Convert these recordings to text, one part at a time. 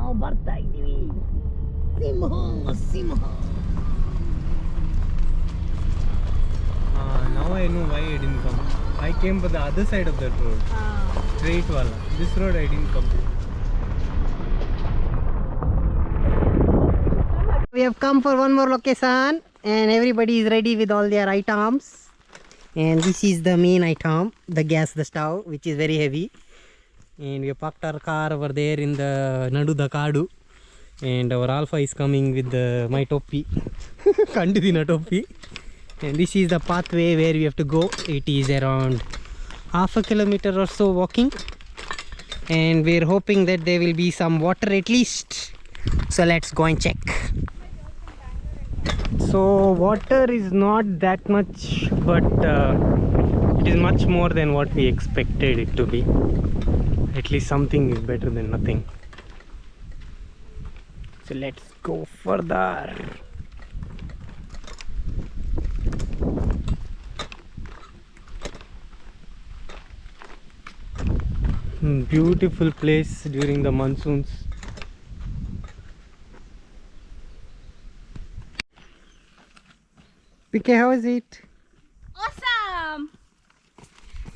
ನಾವು ಬರ್ತಾ ಇದ್ದೀವಿ. ಸಿಂಹ. Now I know why I didn't come. I came by the other side of that road. Straight wala. This road I didn't come. We have come for one more location and everybody is ready with all their items. And this is the main item, the gas, the stove, which is very heavy. And we have parked our car over there in the Nadu the Kadu. And our Alpha is coming with my topi. Kandidina topi. And this is the pathway where we have to go. It is around half a kilometer or so walking. And we're hoping that there will be some water at least. So let's go and check. So water is not that much, but it is much more than what we expected it to be. At least something is better than nothing. So let's go further. Beautiful place during the monsoons. PK, how is it? Awesome!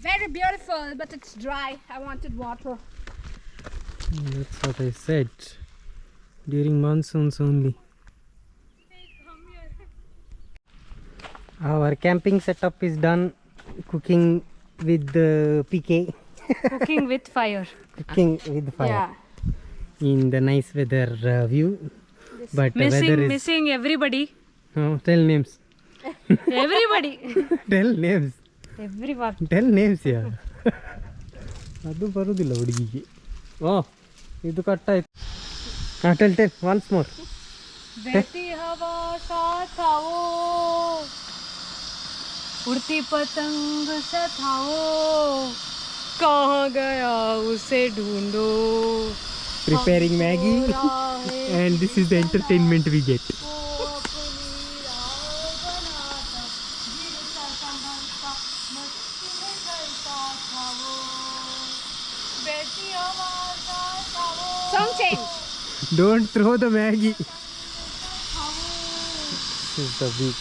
Very beautiful, but it's dry. I wanted water. That's what I said. During monsoons only. Our camping setup is done. Cooking with PK. Cooking with fire. Cooking with fire. Yeah. In the nice weather view. But weather is... Missing everybody. Oh, tell names. Everybody. Tell names. Everyone. Tell names, yeah. ಅದು ಬರುವುದಿಲ್ಲ ಹುಡುಗಿಗೆ. ಓ ಇದು ಕಟ್ಟಾಯ್ತು. Tell once more. बहती हवा साथ आओ, उड़ती पतंग साथ आओ, कहाँ गया उसे ढूंढो. Preparing Maggie and this is the entertainment we get. Song change. Don't throw the Maggie. This is the beat.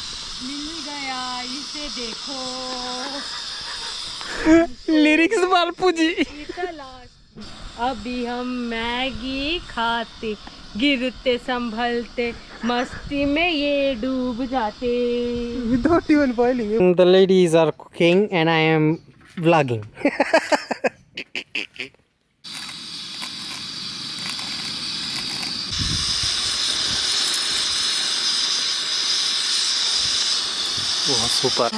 मिल गया इसे देखो. Lyrics बालपू जी. अभी हम मैगी खाते, गिरते संभलते, मस्ती में ये डूब जाते. Without even boiling. The ladies are cooking and I am vlogging. Oh, super.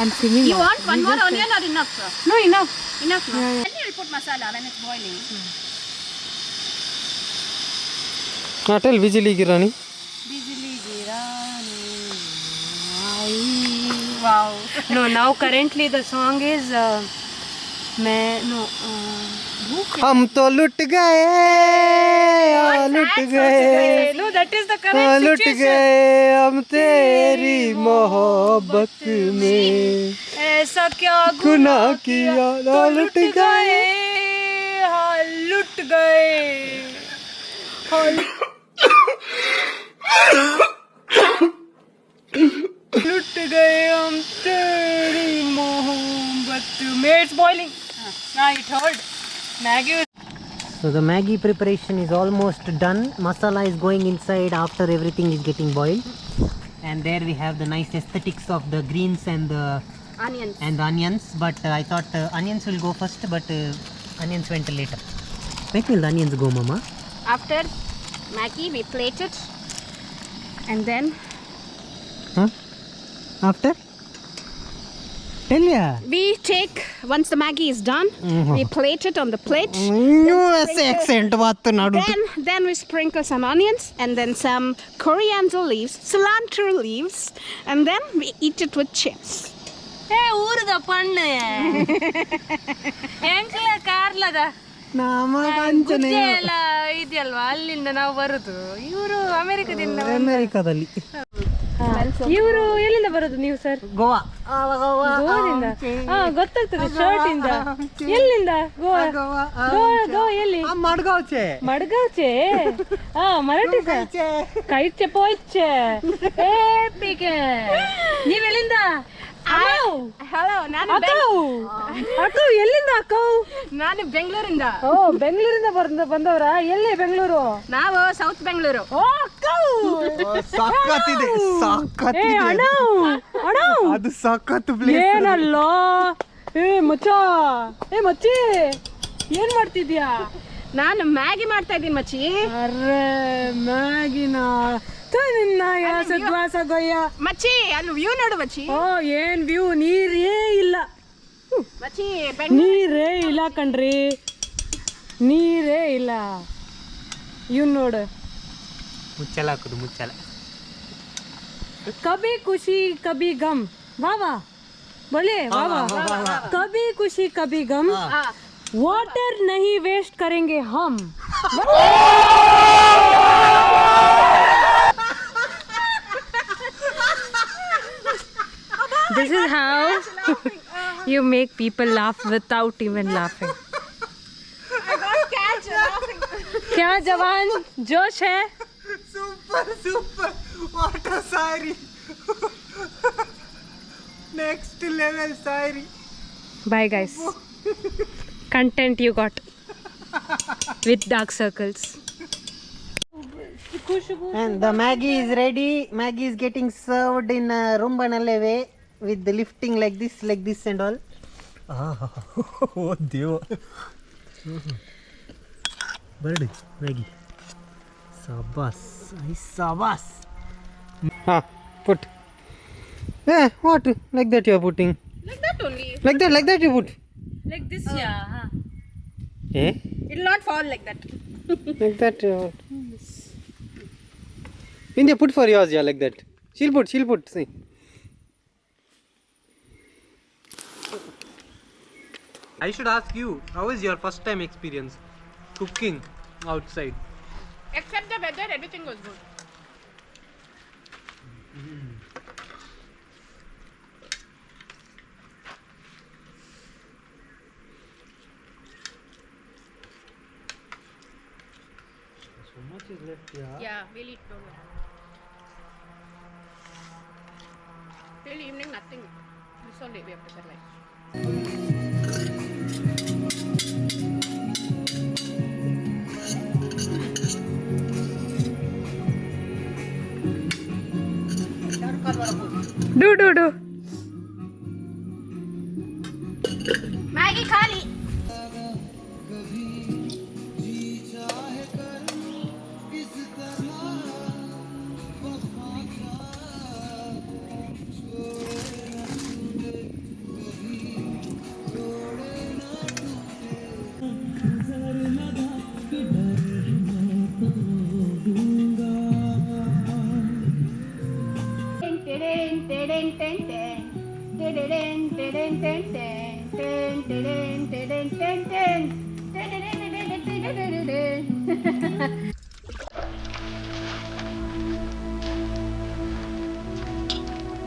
I'm singing. You want one more onion or enough? No, enough. Enough, no? Then you will put masala when it's boiling. Tell Bijili Girani. Bijli girani. Wow. No, now currently the song is हम तो लुट गए, लुट गए. No, that is the current लुट situation. गए हम तेरी मोहब्बत में. ऐसा क्या गुनाह किया तो लुट गए. हाँ लुट गए. लुट गए हम तेरी मोहब्बत में. It's boiling. Now it heard. Maggie. So the Maggie preparation is almost done. Masala is going inside after everything is getting boiled. And there we have the nice aesthetics of the greens and the onions. But I thought onions will go first, but onions went later. When will the onions go, Mama? After Maggie, we plate it. And then? Huh? After? Tell ya. We take, once the Maggie is done, we plate it on the plate. US accent. Then we sprinkle some onions and then some coriander leaves, cilantro leaves, and then we eat it with chips. Hey, ಊರದ ಪಣ್ಣು ಎಂಕ್ಲ ಕಾರ್ಲದ ಗುಜ್ಜೆ ಎಲ್ಲ ಇದೆಯಲ್ವಾ, ಅಲ್ಲಿಂದ ನಾವು ಬರುದು. ಇವರು ಅಮೆರಿಕದಿಂದ. ಅಮೆರಿಕದಲ್ಲಿ ಇವರು ಎಲ್ಲಿಂದ ಬರೋದು ನೀವು ಸರ್? ಗೋವಾ. ಗೋವಾದಿಂದ? ಗೊತ್ತಾಗ್ತದೆ ಶರ್ಟ್ ಇಂದ. ಎಲ್ಲಿಂದ? ಗೋವಾ. ಗೋವಾ ಎಲ್ಲಿ? ಮಡ್ಗಾವ್ಚೆ. ಮಡ್ಗಾವ್ಚೆ. ಮರಾಠಿ ಕೈಚೆ ಪೋಯ್ಚೆ. ನೀವೆಲ್ಲಿಂದ? ಹಲೋ, ನಾನು ಅಕ್ಕ ಎಲ್ಲಿಂದ ಅಕ್ಕ? ನಾನು ಬೆಂಗಳೂರಿಂದ. ಓ, ಬೆಂಗಳೂರಿಂದ ಬಂದವರ? ಎಲ್ಲಿ ಬೆಂಗಳೂರು? ನಾವು ಸೌತ್ ಬೆಂಗಳೂರು. ಓ ಅಕ್ಕ, ಸಖತ್ತಿದೆ, ಅದು ಸಖತ್ ಪ್ಲೇಸ್. ಏನಲ್ಲ ಮಚ್ಚಿ ಏನ್ ಮಾಡ್ತಿದ್ಯಾ? ನಾನು ಮ್ಯಾಗಿ ಮಾಡ್ತಾ ಇದ್ದೀನಿ ಮಚ್ಚಿ. ಅರೆ ಮ್ಯಾಗಿನ ನಿನ್ನ ಸದ್ವಾಸಗೊಯ್ಯ ಮಚ್ಚಿ, ಅಲ್ಲಿ ವ್ಯೂ ನೋಡು ಮಚ್ಚಿ. ಓ ಏನ್ ವ್ಯೂ! ನೀರೇ ಇಲ್ಲ ಮಚ್ಚಿ, ನೀರೇ ಇಲ್ಲ ಕಣ್ರಿ, ನೀರೇ ಇಲ್ಲ. ಇವ್ ನೋಡು, ಮುಚ್ಚಲ ಹಾಕುದು, ಮುಚ್ಚಲ. ಕಭಿ ಖುಷಿ ಕಭಿ ಗಮ್. ವಾ बोले वा कभी खुशी कभी गम, वाटर नहीं वेस्ट करेंगे हम. This is how you make people laugh without even laughing. क्या जवान जोश है? Super, what a Sairi. Next level Sairi. Bye guys. Content you got with dark circles. And the Maggie is ready. Maggie is getting served in a Rumbanale way with the lifting like this and all. Oh Deva. Bird Maggie. Sabas. Sabas. Put. What? Like that you are putting? Like that only. Like that you put? Like this, yeah. Eh? It will not fall like that. Like that you put. India, put for yours, yeah, like that. She'll put, see. I should ask you, how is your first time experience cooking outside? Except the weather, everything was good. So much is left here. Yeah, we'll eat over. Till evening, nothing. This only we have to survive. Do. Maggie khali.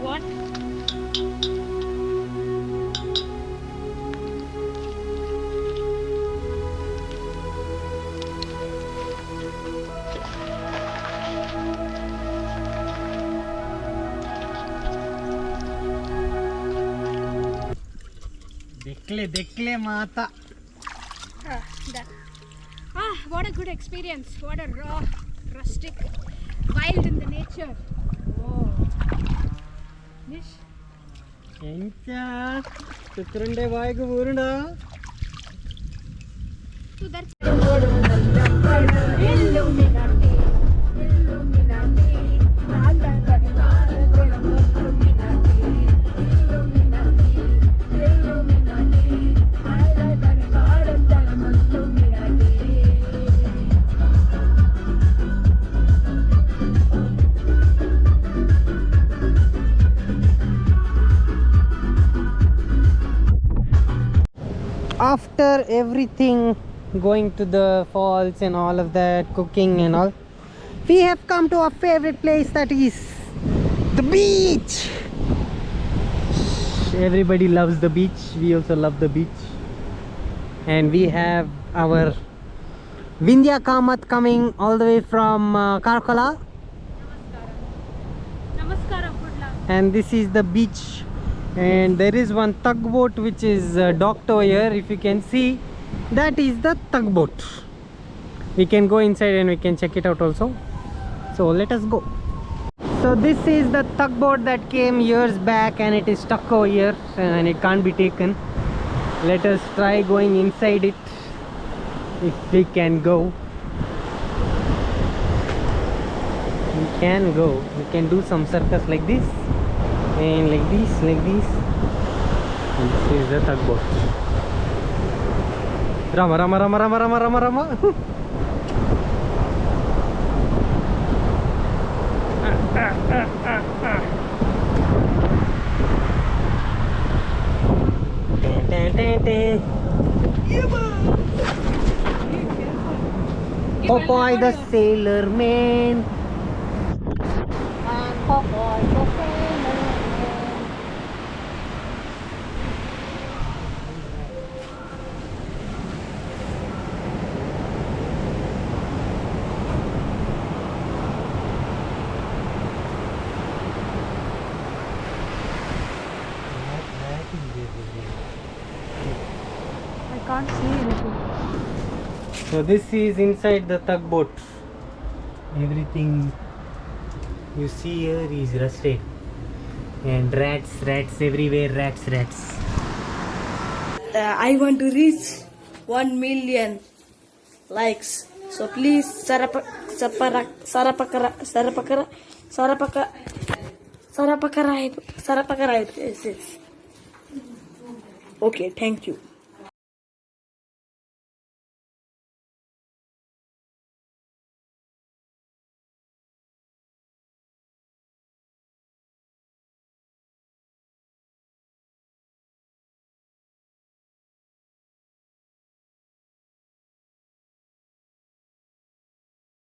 What? Dekle mata. What a good experience. What a raw, rustic, wild in the nature. Oh. Nish. Encha. Tukrunde vaigu burunda. So that's after everything, going to the falls and all of that, cooking and all, we have come to our favorite place, that is The beach! Everybody loves the beach. We also love the beach. And we have our Vindhya Kamat coming all the way from Karkala. Namaskaram, good luck. And this is the beach. And there is one tugboat which is docked over here. If you can see, that is the tugboat. We can go inside and we can check it out also. So let us go. So this is the tugboat that came years back and it is stuck over here and it can't be taken. Let us try going inside it if we can go. We can go. We can do some circus like this and like this, like this. And this is the tugboat. Rama, Rama, Rama, Rama, Rama, Rama, Rama. Popeye the Sailor Man. Popeye the Sailor Man. I can't see anything. So this is inside the tugboat. Everything you see here is rusted. And rats everywhere, rats. I want to reach 1 million likes. So please sarapakara. Yes. Okay, thank you.